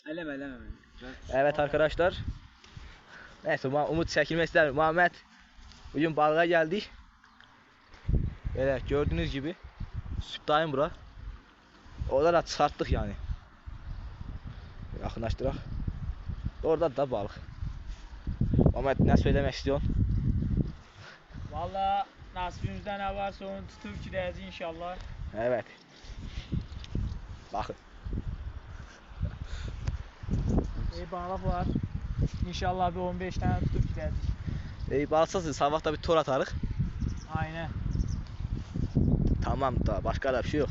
Eleme. Evet arkadaşlar. Neyse Umut çekilmek ister. Muhammed. Bugün balığa geldik. Evet gördüğünüz gibi. Süptayım bura. Orada da çıkarttık yani. Yakınlaştırak. Orada da balık. Muhammed ne söylemek istiyorsun? Valla nasibimizde ne varsa onu tutup gideceğiz inşallah. Evet. Bakın. İyi balık var. İnşallah bir 15 tane tutup gideceğiz. İyi balıksız sabah da bir tur atarız. Aynen. Tamam da başka da bir şey yok.